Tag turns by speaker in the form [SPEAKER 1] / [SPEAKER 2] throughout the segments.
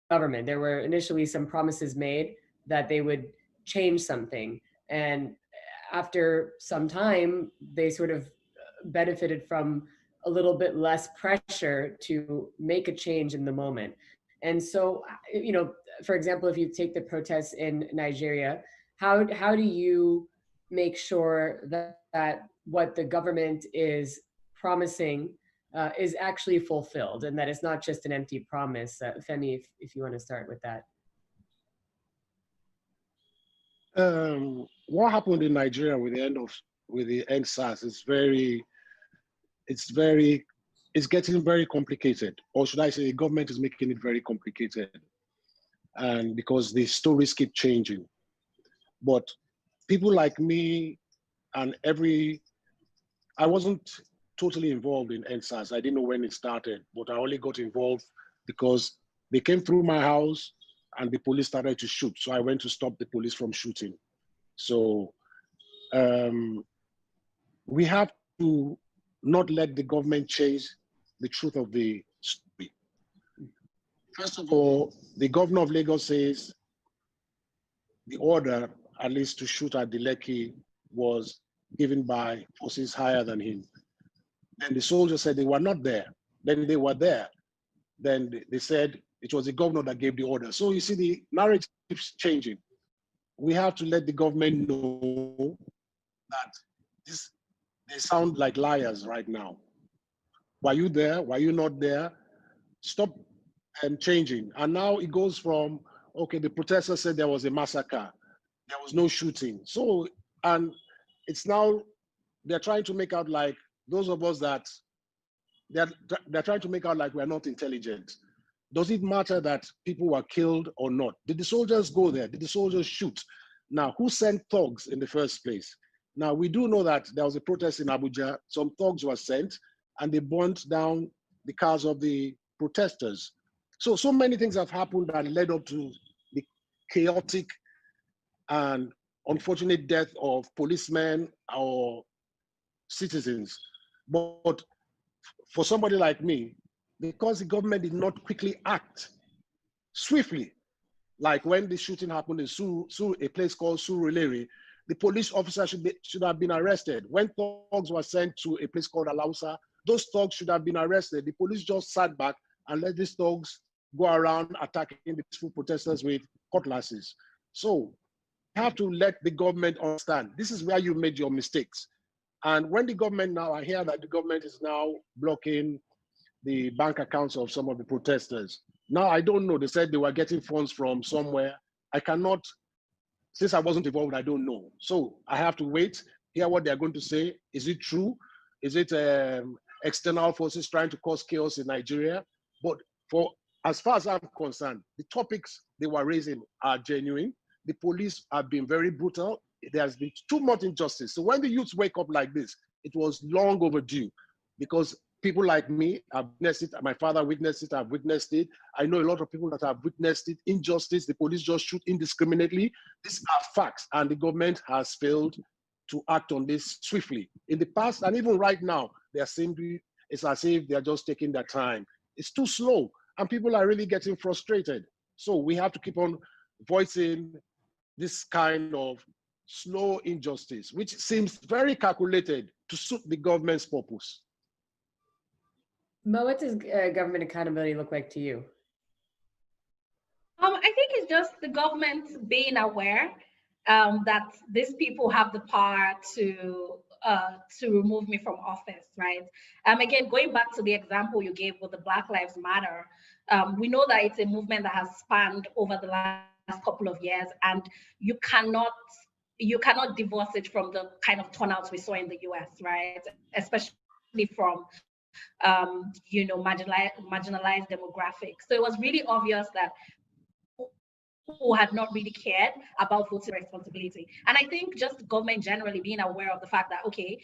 [SPEAKER 1] government. There were initially some promises made that they would change something. And after some time, they sort of benefited from a little bit less pressure to make a change in the moment. And so, for example, if you take the protests in Nigeria, how do you make sure that what the government is promising is actually fulfilled, and that it's not just an empty promise? Femi, if you want to start with that.
[SPEAKER 2] What happened in Nigeria with the end SARS is it's very, it's getting very complicated, or should I say, the government is making it very complicated, and because the stories keep changing. But people like me and I wasn't totally involved in NSAS. I didn't know when it started, but I only got involved because they came through my house and the police started to shoot. So I went to stop the police from shooting. So we have to not let the government change the truth of the story. First of all, the governor of Lagos says the order, at least to shoot at the Lekki, was given by forces higher than him. And the soldiers said they were not there. Then they were there. Then they said it was the governor that gave the order. So you see, the narrative is changing. We have to let the government know that they sound like liars right now. Were you there? Were you not there? Stop changing. And now it goes from, okay, the protesters said there was a massacre. There was no shooting. So, and it's now, they're trying to make out like those of us that, they're trying to make out like we're not intelligent. Does it matter that people were killed or not? Did the soldiers go there? Did the soldiers shoot? Now, who sent thugs in the first place? Now, we do know that there was a protest in Abuja. Some thugs were sent and they burnt down the cars of the protesters. So many things have happened that led up to the chaotic and unfortunate death of policemen or citizens. But for somebody like me, because the government did not quickly act swiftly, like when the shooting happened in a place called Surulere, the police officer should have been arrested. When thugs were sent to a place called Alausa, those thugs should have been arrested. The police just sat back and let these thugs go around attacking the peaceful protesters with cutlasses. So you have to let the government understand, this is where you made your mistakes. And when the government now, I hear that the government is now blocking the bank accounts of some of the protesters. Now, I don't know. They said they were getting funds from somewhere. I cannot, since I wasn't involved, I don't know. So I have to wait, hear what they're going to say. Is it true? Is it external forces trying to cause chaos in Nigeria? But as far as I'm concerned, the topics they were raising are genuine. The police have been very brutal. There has been too much injustice. So when the youths wake up like this, it was long overdue, because people like me have witnessed it. My father witnessed it. I've witnessed it. I know a lot of people that have witnessed it. Injustice. The police just shoot indiscriminately. These are facts, and the government has failed to act on this swiftly. In the past, and even right now, it's as if they're just taking their time. It's too slow, and people are really getting frustrated. So we have to keep on voicing this kind of slow injustice, which seems very calculated to suit the government's purpose.
[SPEAKER 1] Mo, what does government accountability look like to you?
[SPEAKER 3] I think it's just the government being aware that these people have the power to remove me from office, right? Again, going back to the example you gave with the Black Lives Matter, we know that it's a movement that has spanned over the last couple of years, and you cannot divorce it from the kind of turnouts we saw in the US, right? Especially from marginalized demographics. So it was really obvious that who had not really cared about voting responsibility. And I think just government generally being aware of the fact that, okay,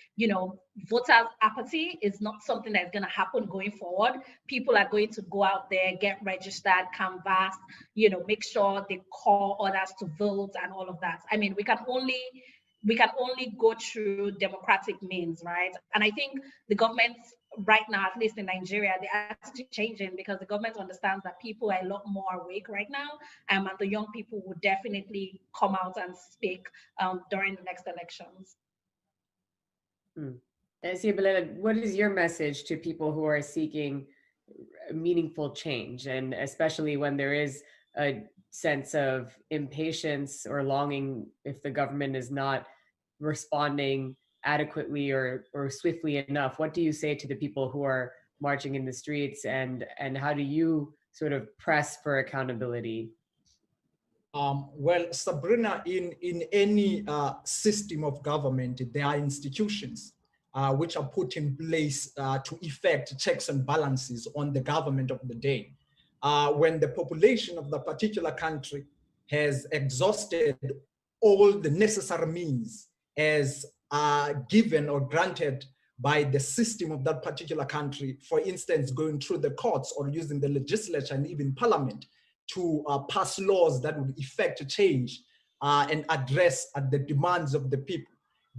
[SPEAKER 3] voters' apathy is not something that's going to happen going forward. People are going to go out there, get registered, canvass, make sure they call others to vote and all of that. I mean, we can only go through democratic means, right? And I think the government's right now, at least in Nigeria, the attitude changing because the government understands that people are a lot more awake right now, and the young people will definitely come out and speak during the next elections.
[SPEAKER 1] And Siyabulela, what is your message to people who are seeking meaningful change, and especially when there is a sense of impatience or longing if the government is not responding adequately or swiftly enough? What do you say to the people who are marching in the streets, and how do you sort of press for accountability?
[SPEAKER 4] Well, Sabrina, in any system of government, there are institutions which are put in place to effect checks and balances on the government of the day. When the population of the particular country has exhausted all the necessary means as given or granted by the system of that particular country, for instance, going through the courts or using the legislature and even parliament to pass laws that would effect change and address the demands of the people.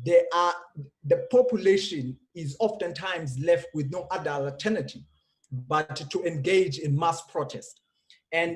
[SPEAKER 4] The population is oftentimes left with no other alternative but to engage in mass protest. And